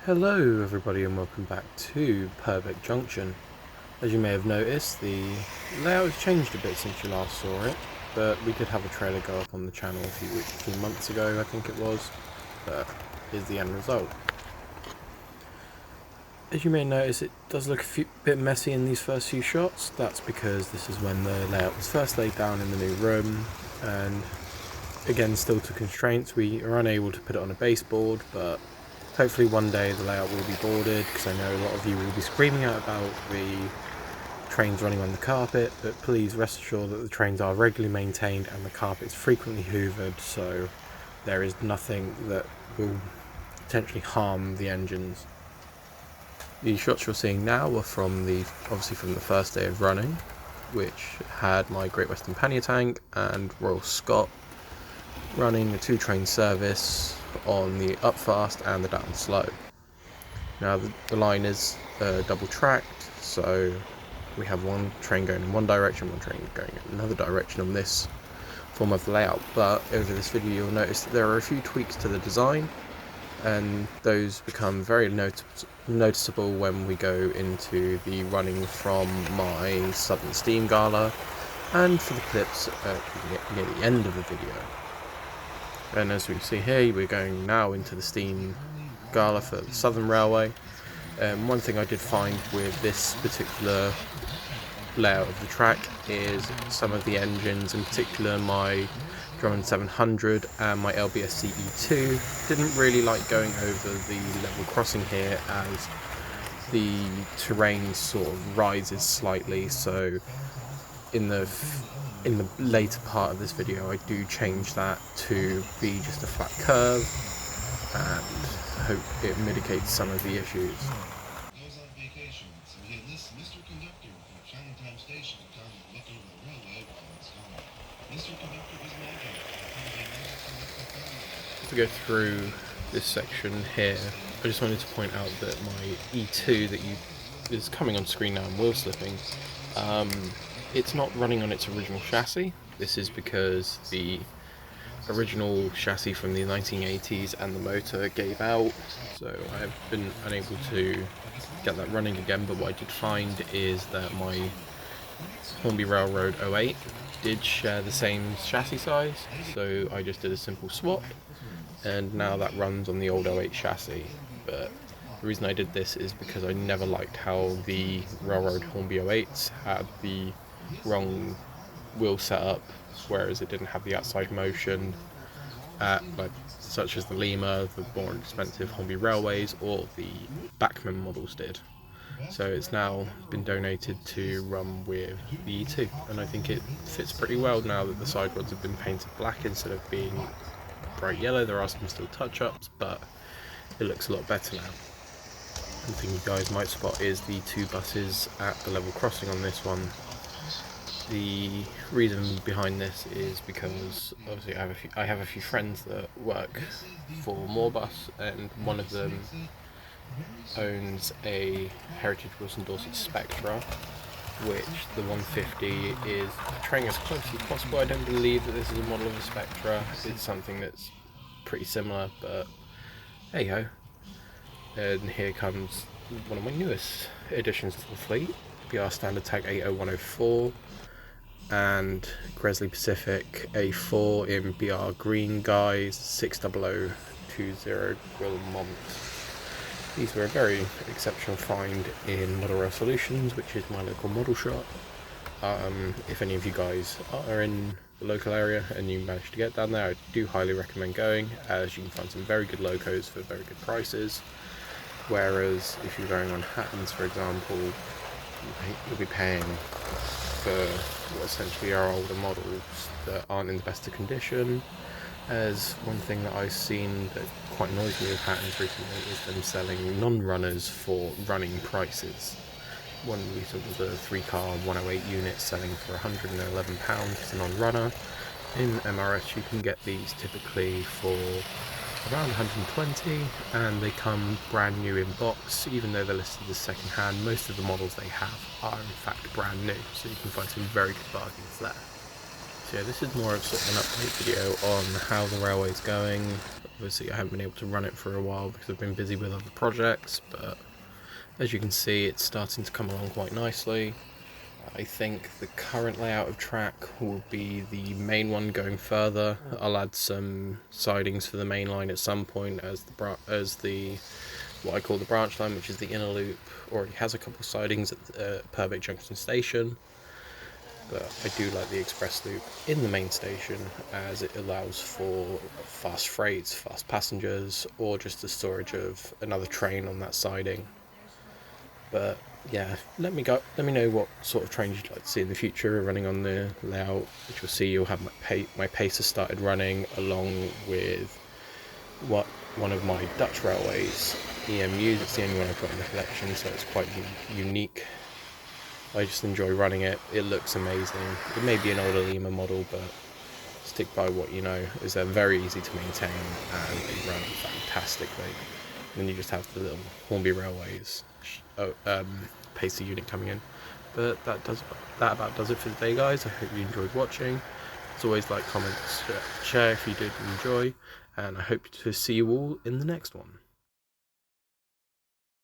Hello everybody and welcome back to Purbeck Junction. As you may have noticed, the layout has changed a bit since you last saw it, but we did have a trailer go up on the channel a few months ago, I think it was, but here's the end result. As you may notice, it does look a bit messy in these first few shots. That's because this is when the layout was first laid down in the new room, and again, still to constraints, we are unable to put it on a baseboard, but hopefully one day the layout will be boarded, because I know a lot of you will be screaming out about the trains running on the carpet, but please rest assured that the trains are regularly maintained and the carpet is frequently hoovered, so there is nothing that will potentially harm the engines. The shots you're seeing now are obviously from the first day of running, which had my Great Western Pannier Tank and Royal Scot running a 2-train service on the up fast and the down slow. Now the line is double tracked, so we have one train going in one direction, one train going in another direction on this form of layout, but over this video you'll notice that there are a few tweaks to the design, and those become very noticeable when we go into the running from my Southern Steam Gala and for the clips near the end of the video. And as we see here, we're going now into the Steam Gala for the Southern Railway. One thing I did find with this particular layout of the track is some of the engines, in particular my Drummond 700 and my LBS CE2, didn't really like going over the level crossing here, as the terrain sort of rises slightly, so in the later part of this video I do change that to be just a flat curve and hope it mitigates some of the issues. To go through this section here, I just wanted to point out that my E2 that is coming on screen now and wheel slipping, it's not running on its original chassis. This is because the original chassis from the 1980s and the motor gave out, so I have been unable to get that running again. But what I did find is that my Hornby Railroad 08 did share the same chassis size, so I just did a simple swap, and now that runs on the old 08 chassis. But the reason I did this is because I never liked how the Railroad Hornby 08s had the wrong wheel setup, whereas it didn't have the outside motion such as the Lima, the more expensive Hornby Railways, or the Bachmann models did. So it's now been donated to run with the E2, and I think it fits pretty well now that the side rods have been painted black instead of being bright yellow. There are some still touch-ups, but it looks a lot better now. One thing you guys might spot is the 2 buses at the level crossing on this one. The reason behind this is because obviously I have a few friends that work for Moorbus, and one of them owns a Heritage Wilson Dorset Spectra, which the 150 is portraying as close as possible. I don't believe that this is a model of a Spectra. It's something that's pretty similar, but hey ho. And here comes one of my newest additions to the fleet, BR Standard Tag 80104 and Gresley Pacific A4 in BR Green Guys 60020 Grill Mont. These were a very exceptional find in Model Rail Solutions, which is my local model shop. If any of you guys are in the local area and you manage to get down there, I do highly recommend going, as you can find some very good locos for very good prices. Whereas if you're going on Hattons, for example, you'll be paying for what essentially are older models that aren't in the best of condition. As one thing that I've seen that quite annoys me with Hattons recently is them selling non-runners for running prices. One litre was a 3-car 108 unit selling for £111 as a non-runner. In MRS you can get these typically for around 120, and they come brand new in box. Even though they're listed as second hand, most of the models they have are in fact brand new, so you can find some very good bargains there. So yeah, this is more of sort of an update video on how the railway's going. Obviously I haven't been able to run it for a while because I've been busy with other projects, but as you can see it's starting to come along quite nicely. I think the current layout of track will be the main one going further. I'll add some sidings for the main line at some point, as the what I call the branch line, which is the inner loop, already has a couple of sidings at the Purbeck Junction station. But I do like the express loop in the main station, as it allows for fast freights, fast passengers, or just the storage of another train on that siding. But yeah, let me know what sort of trains you'd like to see in the future running on the layout, which you'll see you'll have my pacer started running along with one of my Dutch Railways EMUs. It's the only one I've got in the collection, so it's quite unique. I just enjoy running it. It looks amazing. It may be an older Lima model, but stick by what you know, is they're very easy to maintain and they run fantastically. And then you just have the little Hornby Railways pacer unit coming in. But that about does it for today, guys. I hope you enjoyed watching. As always, like, comment, share if you did enjoy, and I hope to see you all in the next one.